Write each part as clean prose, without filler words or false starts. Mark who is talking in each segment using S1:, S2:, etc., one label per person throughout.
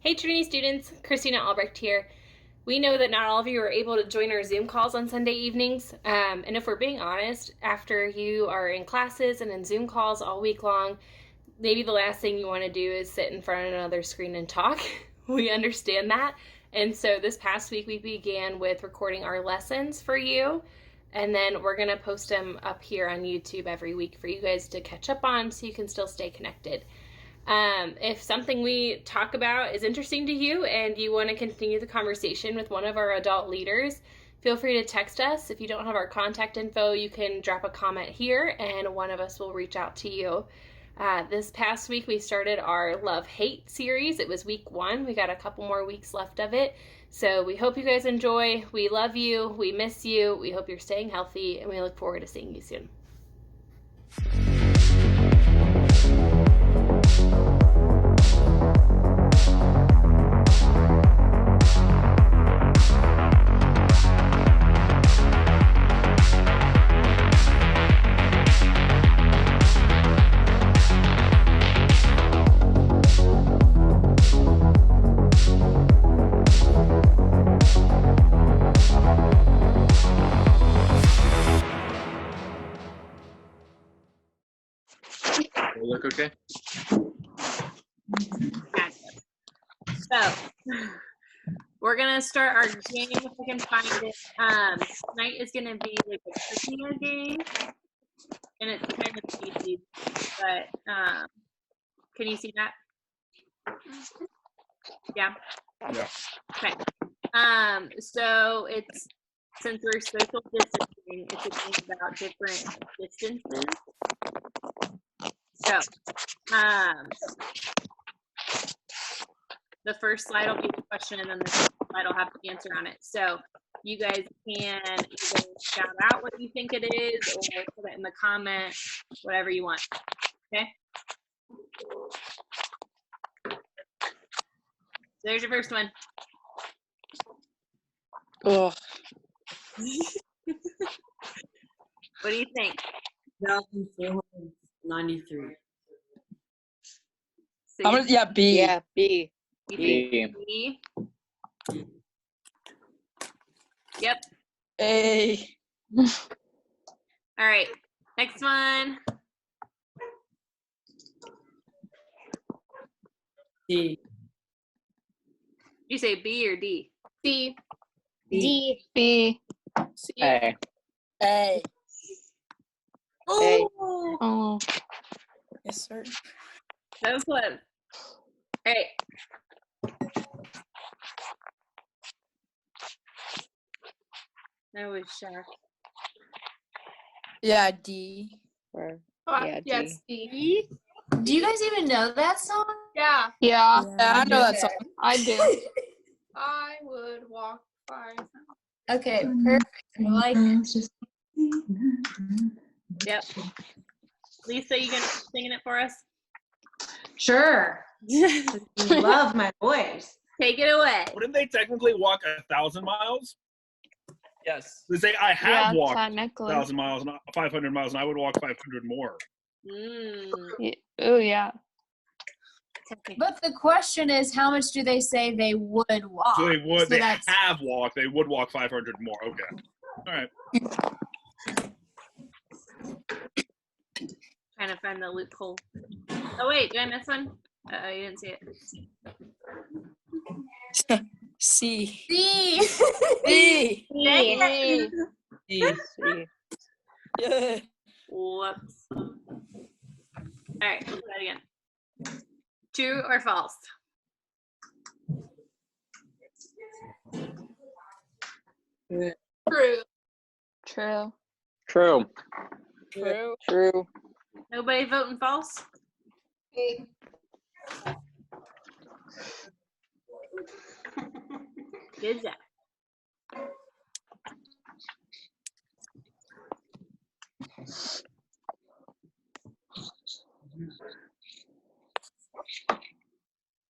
S1: Hey Trinity students, Christina Albrecht here. We know that not all of you are able to join our Zoom calls on Sunday evenings, and if we're being honest, after you are in classes and in Zoom calls all week long, maybe the last thing you want to do is sit in front of another screen and talk. We understand that, and so this past week we began with recording our lessons for you, and then we're going to post them up here on YouTube every week for you guys to catch up on so you can still stay connected. If something we talk about is interesting to you and you want to continue the conversation with one of our adult leaders, feel free to text us. If you don't have our contact info, you can drop a comment here and one of us will reach out to you. This past week we started our Love-Hate series. It was week 1. We got a couple more weeks left of it. So we hope you guys enjoy. We love you. We miss you. We hope you're staying healthy and we look forward to seeing you soon.
S2: Look okay?
S1: So, we're going to start our game if I can find it. Tonight is going to be like a trivia game, and it's kind of easy, but can you see that? Yeah?
S2: Yeah.
S1: Okay. So it's, since we're social distancing, it's a game about different distances. So, the first slide will be the question, and then the second slide will have the answer on it. So you guys can either shout out what you think it is, or put it in the comment, whatever you want. Okay? So there's your first one.
S3: Oh,
S1: What do you think?
S4: 1,493.
S1: So
S3: I'm gonna, yeah, B.
S5: Yeah, B.
S1: you
S2: B.
S1: think B? Yep.
S3: A.
S1: All right. Next one.
S4: D.
S1: You say B or D?
S5: C.
S4: D.
S5: B.
S4: C.
S2: A.
S3: A.
S5: A.
S3: Oh. Yes, sir.
S1: That was close. All right. That was shocked.
S3: Yeah, D.
S5: Or,
S6: Yeah,
S5: yeah, D.
S6: it's D. Do you guys even know that song? Yeah.
S5: Yeah,
S3: Yeah, I know that song.
S5: I do.
S6: I would walk 5 miles. Okay, perfect. I like it.
S1: Yep. Lisa, you gonna keep singing it for us?
S7: Sure. Love my voice.
S1: Take it away.
S2: Wouldn't they technically walk 1,000 miles?
S3: Yes.
S2: They say I have walked
S5: technically.
S2: 1,000 miles, not 500 miles, and I would walk 500 more.
S5: Oh, yeah.
S6: But the question is, how much do they say they would walk?
S2: So they would.
S6: So
S2: they
S6: that's-
S2: have walked. They would walk 500 more. Okay. All right.
S1: Trying to find the loophole. Oh wait, did I miss one? Oh, you didn't see it.
S3: C.
S6: C.
S3: D.
S1: Dang it.
S3: D.
S5: C.
S3: Yeah.
S1: Whoops. All right, let's try it again. True or false?
S6: True.
S5: True.
S2: True.
S3: True.
S5: True.
S1: Nobody voting false? Good job.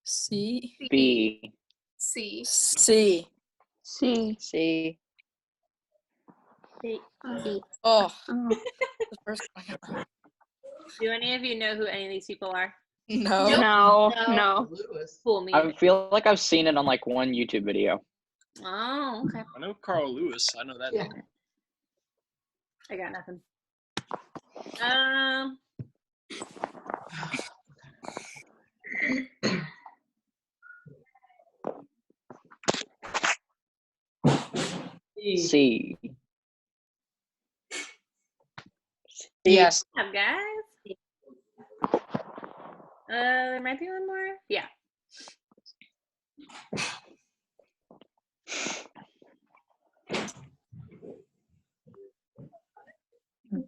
S3: C.
S2: B.
S6: C.
S3: C.
S5: C. C.
S3: Oh. The first one.
S1: Do any of you know who any of these people are?
S3: No.
S5: No.
S6: No.
S5: No.
S1: Fool me.
S8: I feel like I've seen it on like one YouTube video.
S1: Oh, okay.
S9: I know Carl Lewis. I know that.
S7: Yeah.
S9: name.
S1: I got nothing.
S8: C.
S3: Yes.
S1: What's up, guys? There might be one more. Yeah.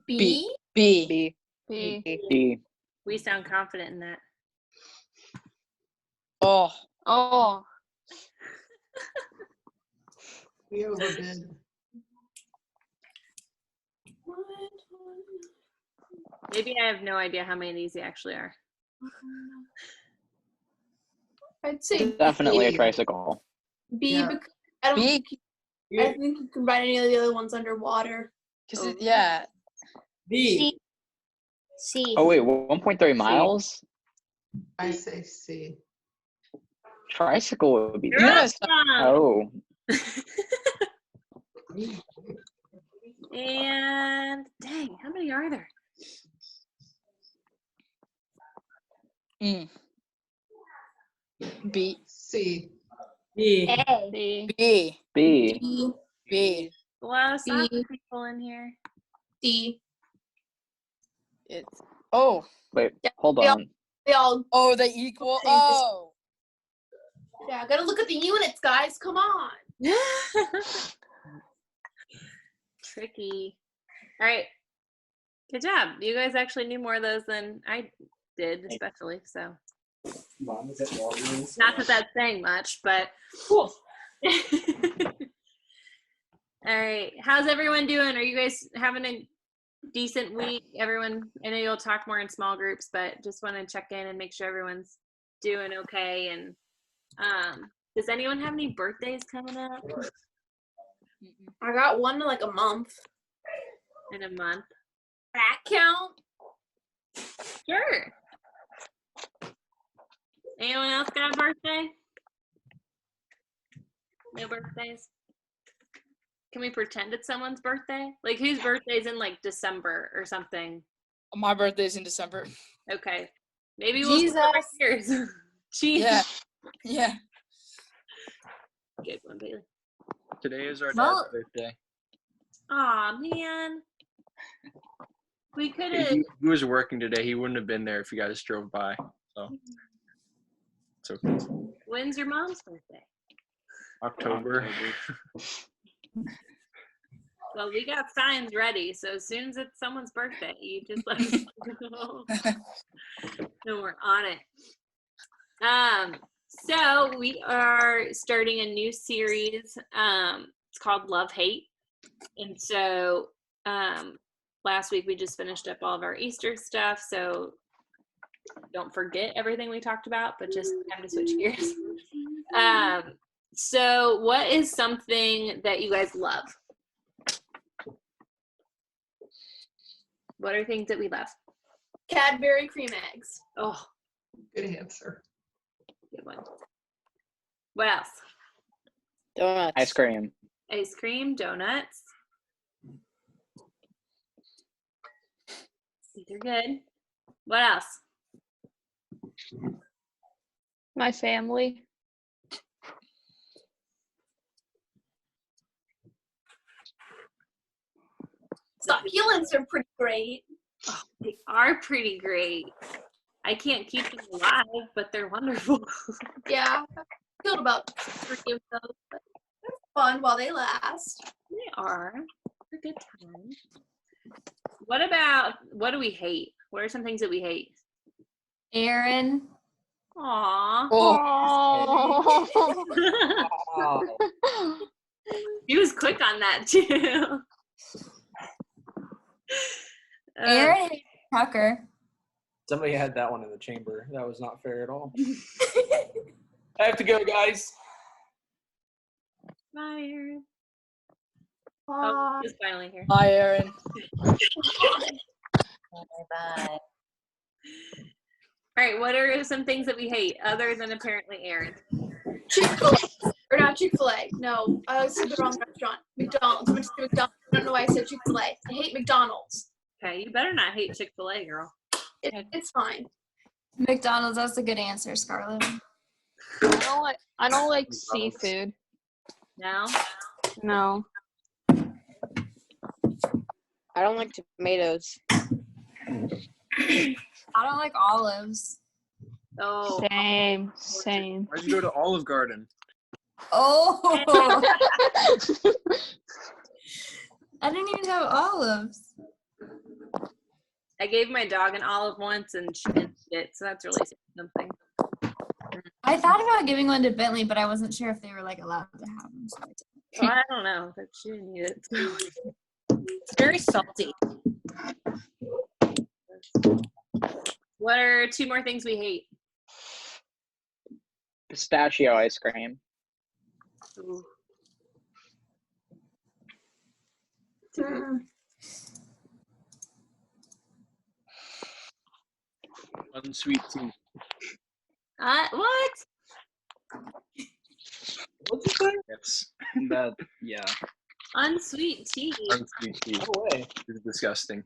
S6: B.
S3: B.
S8: B.
S5: B.
S8: D.
S1: We sound confident in that.
S3: Oh.
S5: Oh.
S7: We overdid.
S1: Maybe I have no idea how many of these actually are.
S6: I'd say
S8: Definitely a
S7: B.
S8: tricycle.
S6: B.
S7: Yeah.
S6: Because I don't.
S3: B.
S6: I think you can write any of the other ones underwater.
S3: Yeah.
S4: B.
S6: C.
S8: Oh wait, 1.3 miles?
S7: I say C.
S8: Tricycle would be.
S1: You're
S3: Yes.
S8: Oh.
S1: And dang, how many are there?
S3: Mm. B.
S7: C.
S4: B.
S6: A.
S5: C.
S3: B.
S8: B.
S6: B.
S3: B.
S1: A lot of soccer
S6: B.
S1: people in here.
S6: D.
S3: It's. Oh.
S8: Wait,
S6: Yeah,
S8: hold
S6: they all-
S8: on.
S6: They all.
S3: Oh, they equal.
S6: They just-
S3: Oh.
S6: Yeah, gotta look at the units, guys. Come on.
S1: Tricky. All right. Good job. You guys actually knew more of those than I did, especially. So,
S4: Mom is at Walgreens.
S1: not that that's saying much, but cool. All right. How's everyone doing? Are you guys having a decent week? Everyone, I know you'll talk more in small groups, but just want to check in and make sure everyone's doing okay. And does anyone have any birthdays coming up
S6: I got one in like a month.
S1: in a month?
S6: That count?
S1: Sure. Anyone else got a birthday? No birthdays? Can we pretend it's someone's birthday? Like whose birthday's in like December or something?
S3: My birthday's in December.
S1: Okay. Maybe we'll
S6: Jesus.
S1: celebrate yours. Jeez.
S3: Yeah. Yeah.
S1: Good one, Bailey.
S9: Today is our
S6: Well-
S9: dad's birthday.
S1: Aw, man. We could have.
S9: He was working today. He wouldn't have been there if you guys drove by. So it's okay.
S1: When's your mom's birthday?
S9: October.
S1: Well, we got signs ready, so as soon as it's someone's birthday, you just let us know. And we're on it. So we are starting a new series. It's called Love Hate. And so last week we just finished up all of our Easter stuff, so don't forget everything we talked about, but just time to switch gears. So what is something that you guys love? What are things that we love?
S6: Cadbury cream eggs.
S1: Oh,
S7: Good answer.
S1: good one. What else?
S3: Donuts.
S8: Ice cream.
S1: Ice cream, donuts. These are good. What else?
S5: My family.
S6: Succulents are pretty great.
S1: Oh, they are pretty great. I can't keep them alive, but they're wonderful.
S6: Yeah. I killed about 3 of those, but they're fun while they last.
S1: They are. They're good times. What do we hate? What are some things that we hate?
S6: Aaron.
S1: Aw.
S3: Oh.
S5: Oh.
S1: He was quick on that too.
S6: Aaron hates Tucker.
S10: Somebody had that one in the chamber. That was not fair at all. I have to go, guys.
S1: Bye, Aaron. Oh, he's finally here.
S3: Hi, Aaron.
S7: Bye.
S1: All right, what are some things that we hate other than apparently Aaron?
S6: Chick-fil-A. Or not Chick-fil-A. No, I said the wrong restaurant. McDonald's. I went to say McDonald's. I don't know why I said Chick-fil-A. I hate McDonald's.
S1: Okay, you better not hate Chick-fil-A, girl.
S6: It's fine.
S11: McDonald's, that's a good answer, Scarlett.
S5: I don't like
S9: McDonald's.
S5: seafood.
S1: No?
S5: No.
S3: I don't like tomatoes.
S11: I don't like olives.
S1: Oh.
S5: Same.
S9: Why'd you go to Olive Garden?
S11: Oh! I didn't even have olives.
S1: I gave my dog an olive once and she didn't eat it, so that's really something.
S11: I thought about giving one to Bentley, but I wasn't sure if they were like allowed to have them. So I didn't.
S1: Well, I don't know, but she didn't eat it.
S3: It's very salty.
S1: What are 2 more things we hate?
S8: Pistachio ice cream.
S1: Ooh.
S9: Unsweet tea.
S1: What?
S10: What'd you say?
S9: Yes. That, yeah.
S1: Unsweet tea.
S9: Unsweet tea.
S10: No way.
S9: It's disgusting.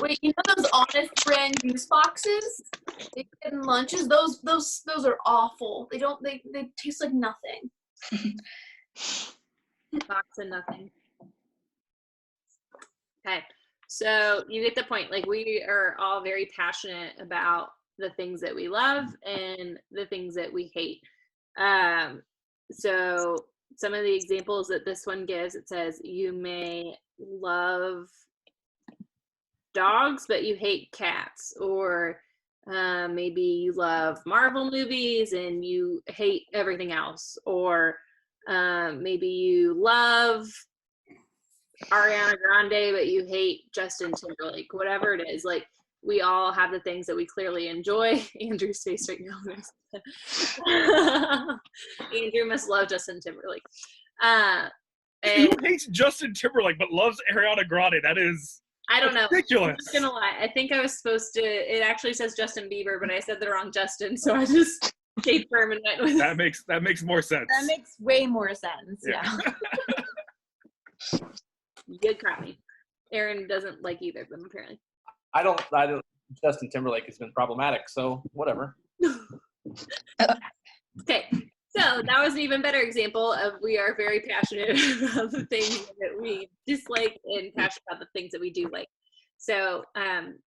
S6: Wait, you know those Honest brand juice boxes they get in lunches? Those are awful. They taste like nothing.
S1: Box and nothing. Okay, so you get the point. Like, we are all very passionate about the things that we love and the things that we hate. So some of the examples that this one gives, it says you may love dogs, but you hate cats, or maybe you love Marvel movies and you hate everything else, or maybe you love Ariana Grande, but you hate Justin Timberlake. Whatever it is, like, we all have the things that we clearly enjoy. Andrew's face right now. Andrew must love Justin Timberlake.
S2: Who hates Justin Timberlake but loves Ariana Grande? That is
S1: I don't know.
S2: ridiculous.
S1: I'm not gonna lie. I think I was supposed to. It actually says Justin Bieber, but I said the wrong Justin, so I just stayed firm and went with.
S2: That makes more sense.
S3: That makes way more sense.
S2: Yeah.
S1: You caught me. Aaron doesn't like either of them, apparently.
S10: I don't. Justin Timberlake has been problematic, so whatever.
S1: Okay, so that was an even better example of we are very passionate about the things that we dislike and passionate about the things that we do like. So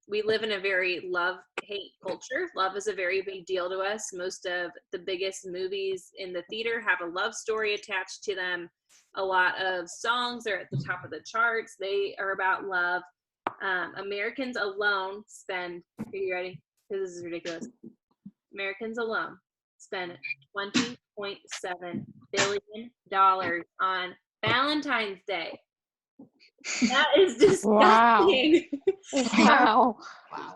S1: we live in a very love-hate culture. Love is a very big deal to us. Most of the biggest movies in the theater have a love story attached to them. A lot of songs are at the top of the charts. They are about love. Americans alone spend, are you ready? This is ridiculous. Americans alone spend $20.7 billion on Valentine's Day. That is disgusting.
S5: Wow.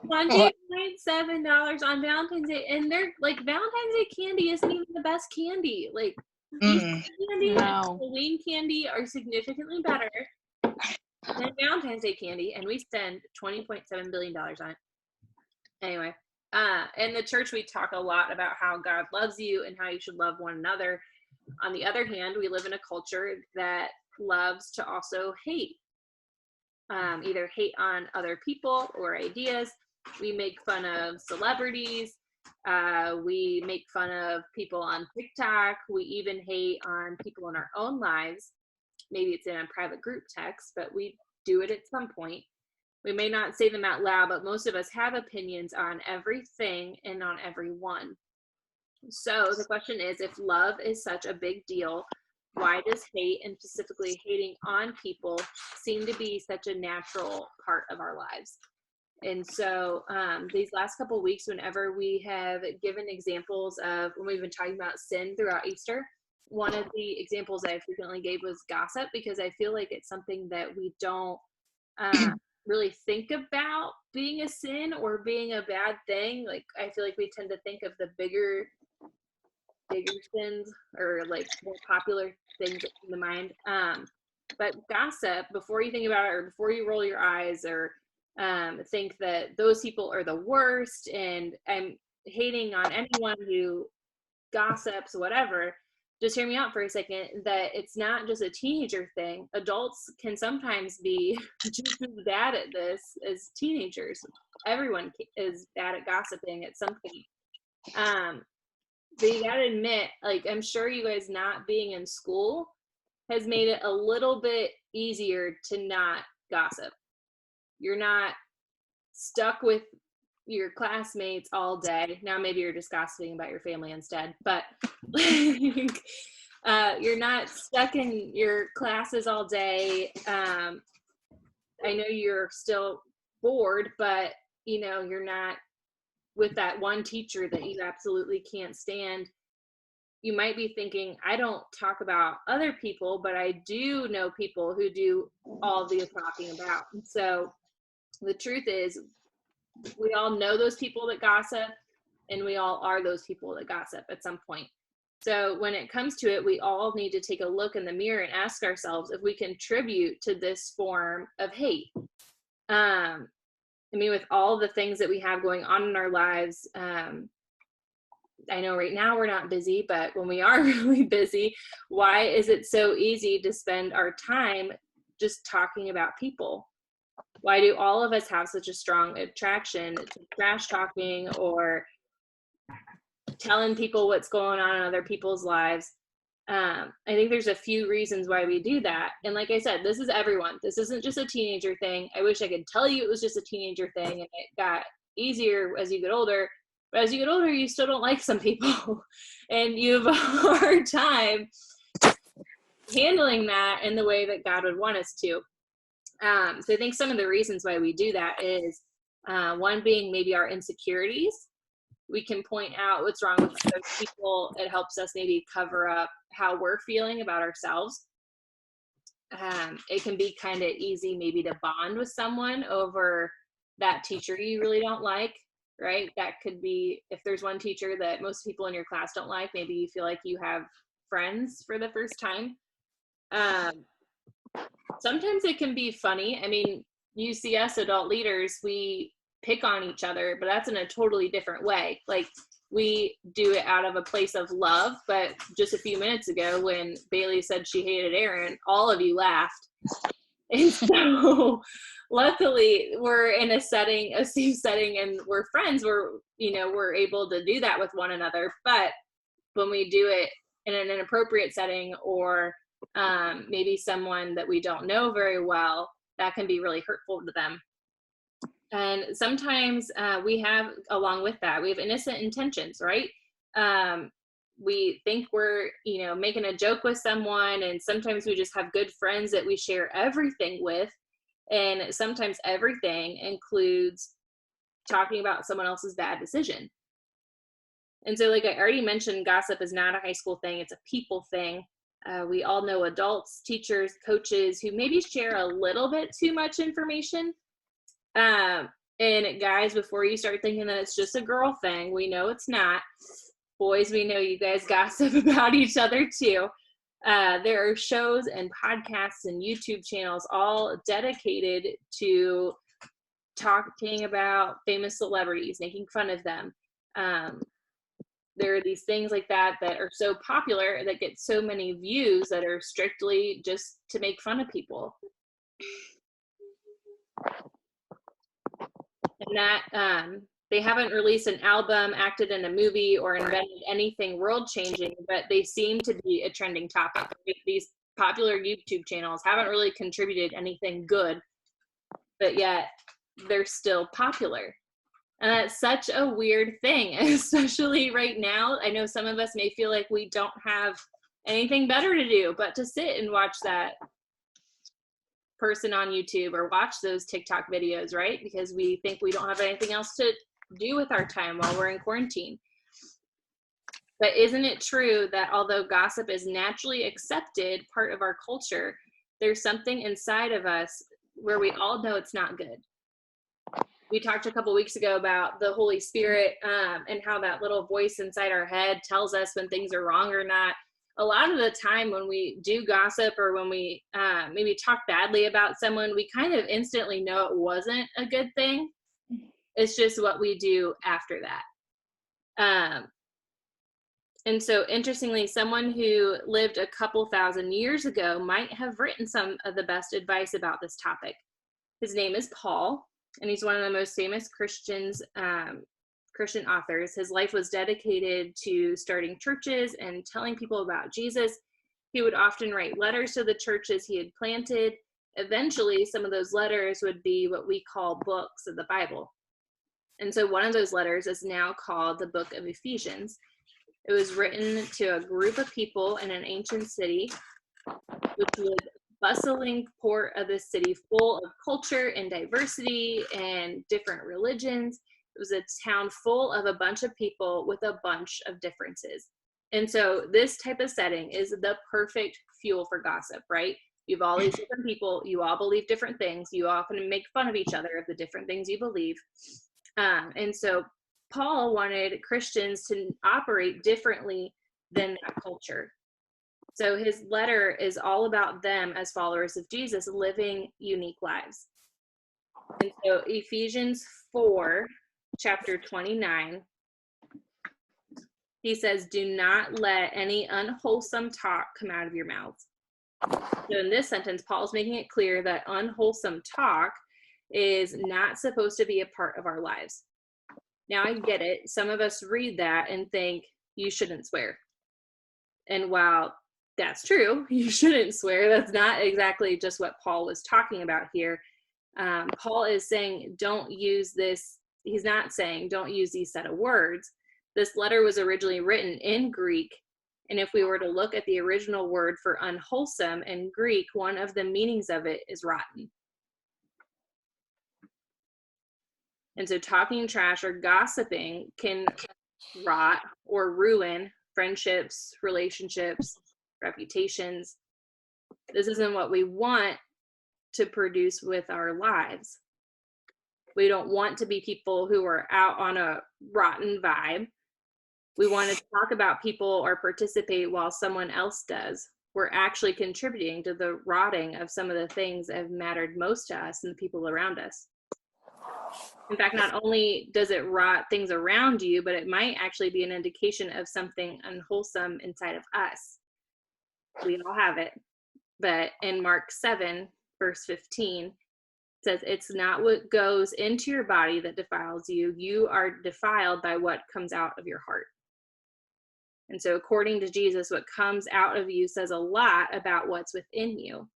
S1: $20.7 on Valentine's Day. And they're like, Valentine's Day candy isn't even the best candy. Like, Easter candy and Halloween candy are significantly better than Valentine's Day candy, and we spend $20.7 billion on it. Anyway, in the church, we talk a lot about how God loves you and how you should love one another. On the other hand, we live in a culture that loves to also hate, either hate on other people or ideas. We make fun of celebrities. We make fun of people on TikTok. We even hate on people in our own lives. Maybe it's in a private group text, but we do it at some point. We may not say them out loud, but most of us have opinions on everything and on everyone. So the question is, if love is such a big deal, why does hate, and specifically hating on people, seem to be such a natural part of our lives? And so these last couple of weeks, whenever we have given examples of, when we've been talking about sin throughout Easter, one of the examples I frequently gave was gossip, because I feel like it's something that we don't really think about being a sin or being a bad thing. Like, I feel like we tend to think of the bigger sins, or like more popular things in the mind. But gossip, before you think about it, or before you roll your eyes, or think that those people are the worst, and I'm hating on anyone who gossips, whatever. Just hear me out for a second, that it's not just a teenager thing. Adults can sometimes be just as bad at this as teenagers. Everyone is bad at gossiping at some point. But you gotta admit, like, I'm sure you guys not being in school has made it a little bit easier to not gossip. You're not stuck with your classmates all day. Now maybe you're just gossiping about your family instead, but you're not stuck in your classes all day. I know you're still bored, but you're not with that one teacher that you absolutely can't stand. You might be thinking, I don't talk about other people, but I do know people who do all the talking about. And so the truth is, we all know those people that gossip, and we all are those people that gossip at some point. So when it comes to it, we all need to take a look in the mirror and ask ourselves if we contribute to this form of hate. I mean, with all the things that we have going on in our lives, I know right now we're not busy, but when we are really busy, why is it so easy to spend our time just talking about people? Why do all of us have such a strong attraction to trash talking or telling people what's going on in other people's lives? I think there's a few reasons why we do that. And like I said, this is everyone. This isn't just a teenager thing. I wish I could tell you it was just a teenager thing and it got easier as you get older. But as you get older, you still don't like some people. And you have a hard time handling that in the way that God would want us to. So I think some of the reasons why we do that is one being maybe our insecurities. We can point out what's wrong with other people. It helps us maybe cover up how we're feeling about ourselves. It can be kind of easy maybe to bond with someone over that teacher you really don't like, right? That could be, if there's one teacher that most people in your class don't like, maybe you feel like you have friends for the first time. Sometimes it can be funny. I mean, you see us adult leaders, we pick on each other, but that's in a totally different way. Like, we do it out of a place of love. But just a few minutes ago when Bailey said she hated Aaron, all of you laughed. And so luckily we're in a safe setting, and we're friends. We're able to do that with one another. But when we do it in an inappropriate setting, or maybe someone that we don't know very well, that can be really hurtful to them. And sometimes we have, along with that, we have innocent intentions, right? We think we're, making a joke with someone, and sometimes we just have good friends that we share everything with. And sometimes everything includes talking about someone else's bad decision. And so, like I already mentioned, gossip is not a high school thing. It's a people thing. We all know adults, teachers, coaches who maybe share a little bit too much information. And guys, before you start thinking that it's just a girl thing, we know it's not. Boys, we know you guys gossip about each other too. There are shows and podcasts and YouTube channels all dedicated to talking about famous celebrities, making fun of them. There are these things like that are so popular that get so many views that are strictly just to make fun of people. And that they haven't released an album, acted in a movie, or invented anything world-changing, but they seem to be a trending topic. These popular YouTube channels haven't really contributed anything good, but yet they're still popular. And that's such a weird thing, especially right now. I know some of us may feel like we don't have anything better to do but to sit and watch that person on YouTube or watch those TikTok videos, right? Because we think we don't have anything else to do with our time while we're in quarantine. But isn't it true that although gossip is naturally accepted part of our culture, there's something inside of us where we all know it's not good? We talked a couple weeks ago about the Holy Spirit and how that little voice inside our head tells us when things are wrong or not. a lot of the time when we do gossip or when we maybe talk badly about someone, we kind of instantly know it wasn't a good thing. It's just what we do after that. And so interestingly, someone who lived a couple thousand years ago might have written some of the best advice about this topic. His name is Paul, and he's one of the most famous Christian authors. His life was dedicated to starting churches and telling people about Jesus. He would often write letters to the churches he had planted. Eventually, some of those letters would be what we call books of the Bible. And so one of those letters is now called the Book of Ephesians. It was written to a group of people in an ancient city, which was bustling port of the city, full of culture and diversity and different religions. It was a town full of a bunch of people with a bunch of differences. And so this type of setting is the perfect fuel for gossip, right? You have all these different people, you all believe different things, you often make fun of each other of the different things you believe. And so Paul wanted Christians to operate differently than that culture. So his letter is all about them as followers of Jesus living unique lives. And so Ephesians 4, chapter 29, he says, do not let any unwholesome talk come out of your mouths. So in this sentence, Paul's making it clear that unwholesome talk is not supposed to be a part of our lives. Now I get it. Some of us read that and think you shouldn't swear. And while that's true, you shouldn't swear, that's not exactly just what Paul was talking about here. Paul is saying don't use this. He's not saying don't use these set of words. This letter was originally written in Greek. And if we were to look at the original word for unwholesome in Greek, one of the meanings of it is rotten. And so talking trash or gossiping can rot or ruin friendships, relationships, reputations. This isn't what we want to produce with our lives. We don't want to be people who are out on a rotten vibe. We want to talk about people or participate while someone else does. We're actually contributing to the rotting of some of the things that have mattered most to us and the people around us. In fact, not only does it rot things around you, but it might actually be an indication of something unwholesome inside of us. We all have it. But in Mark 7, verse 15, it says, it's not what goes into your body that defiles you. You are defiled by what comes out of your heart. And so according to Jesus, what comes out of you says a lot about what's within you.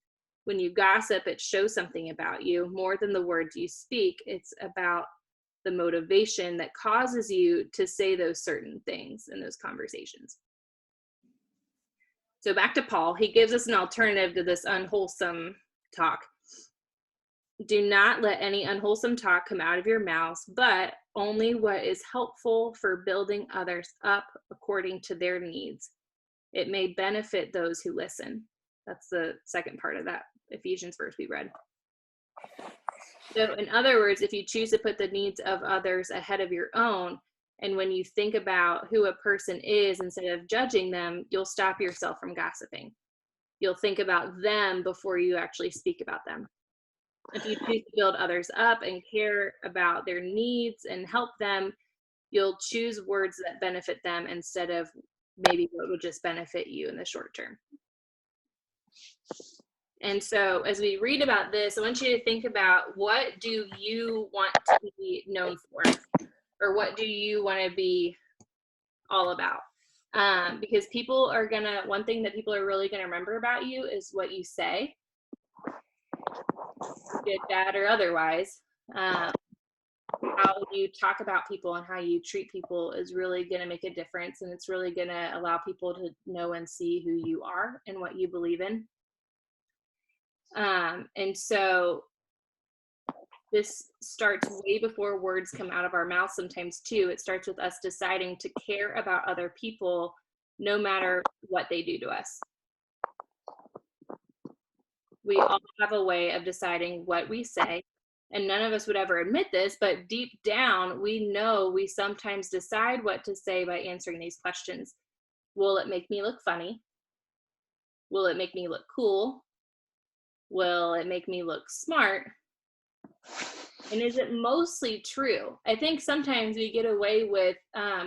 S1: When you gossip, it shows something about you more than the words you speak. It's about the motivation that causes you to say those certain things in those conversations. So back to Paul, he gives us an alternative to this unwholesome talk. Do not let any unwholesome talk come out of your mouths, but only what is helpful for building others up according to their needs. It may benefit those who listen. That's the second part of that Ephesians verse we read. So in other words, if you choose to put the needs of others ahead of your own, and when you think about who a person is instead of judging them, you'll stop yourself from gossiping. You'll think about them before you actually speak about them. If you choose to build others up and care about their needs and help them, you'll choose words that benefit them instead of maybe what would just benefit you in the short term. And so as we read about this, I want you to think about, what do you want to be known for? Or what do you want to be all about? Because people are one thing that people are really gonna remember about you is what you say, good, bad, or otherwise. How you talk about people and how you treat people is really gonna make a difference, and it's really gonna allow people to know and see who you are and what you believe in. And so this starts way before words come out of our mouth sometimes too. It starts with us deciding to care about other people no matter what they do to us. We all have a way of deciding what we say, and none of us would ever admit this, but deep down, we know we sometimes decide what to say by answering these questions. Will it make me look funny? Will it make me look cool? Will it make me look smart? And is it mostly true? I think sometimes we get away with,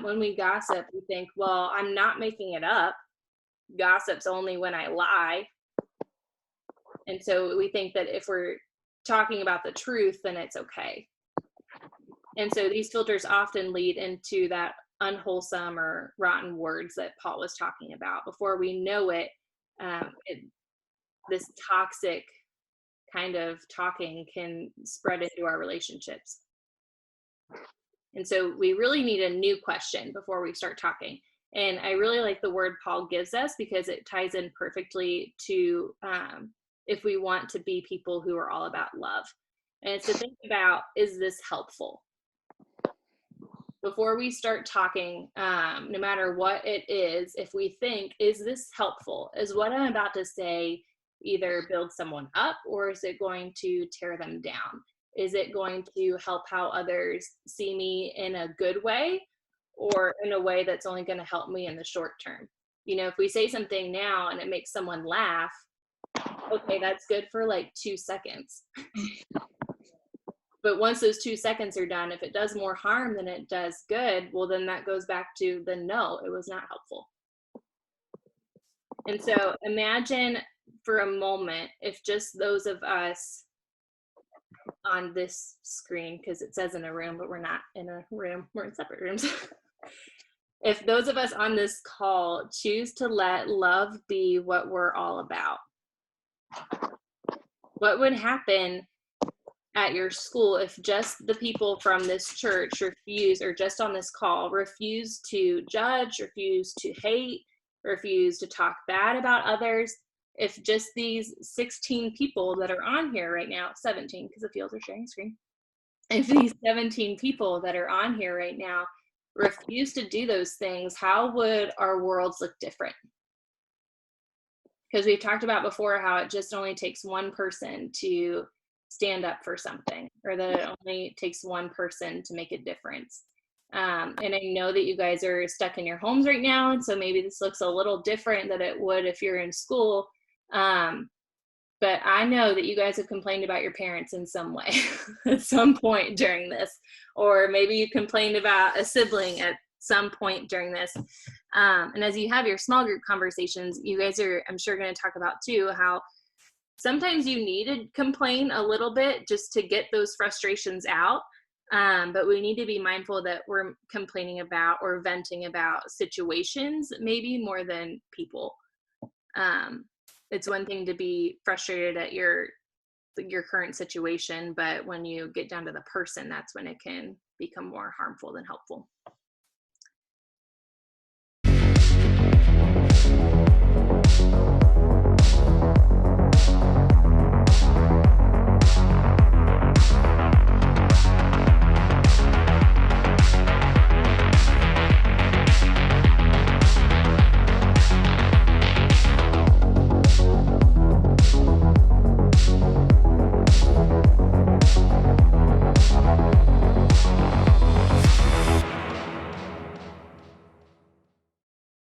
S1: when we gossip, we think, well, I'm not making it up. Gossip's only when I lie. And so we think that if we're talking about the truth, then it's okay. And so these filters often lead into that unwholesome or rotten words that Paul was talking about. Before we know it, this toxic kind of talking can spread into our relationships. And so we really need a new question before we start talking. And I really like the word Paul gives us because it ties in perfectly to if we want to be people who are all about love. And it's to think about, is this helpful? Before we start talking, no matter what it is, if we think, is this helpful? Is what I'm about to say either build someone up, or is it going to tear them down? Is it going to help how others see me in a good way, or in a way that's only going to help me in the short term? You know, if we say something now and it makes someone laugh, okay, that's good for like 2 seconds. But once those 2 seconds are done, if it does more harm than it does good, well, then that goes back to the no, it was not helpful. And so imagine for a moment if just those of us on this screen, because it says in a room, but we're not in a room, we're in separate rooms. If those of us on this call choose to let love be what we're all about, what would happen at your school if just the people from this church refuse, or just on this call, refuse to judge, refuse to hate, refuse to talk bad about others? If just these 16 people that are on here right now, 17, because the fields are sharing screen, if these 17 people that are on here right now refuse to do those things, how would our worlds look different? Because we've talked about before how it just only takes one person to stand up for something, or that it only takes one person to make a difference. And I know that you guys are stuck in your homes right now, and so maybe this looks a little different than it would if you're in school. But I know that you guys have complained about your parents in some way at some point during this, or maybe you complained about a sibling at some point during this. And as you have your small group conversations, you guys are, I'm sure, going to talk about too, how sometimes you need to complain a little bit just to get those frustrations out. But we need to be mindful that we're complaining about or venting about situations, maybe more than people. It's one thing to be frustrated at your current situation, but when you get down to the person, that's when it can become more harmful than helpful.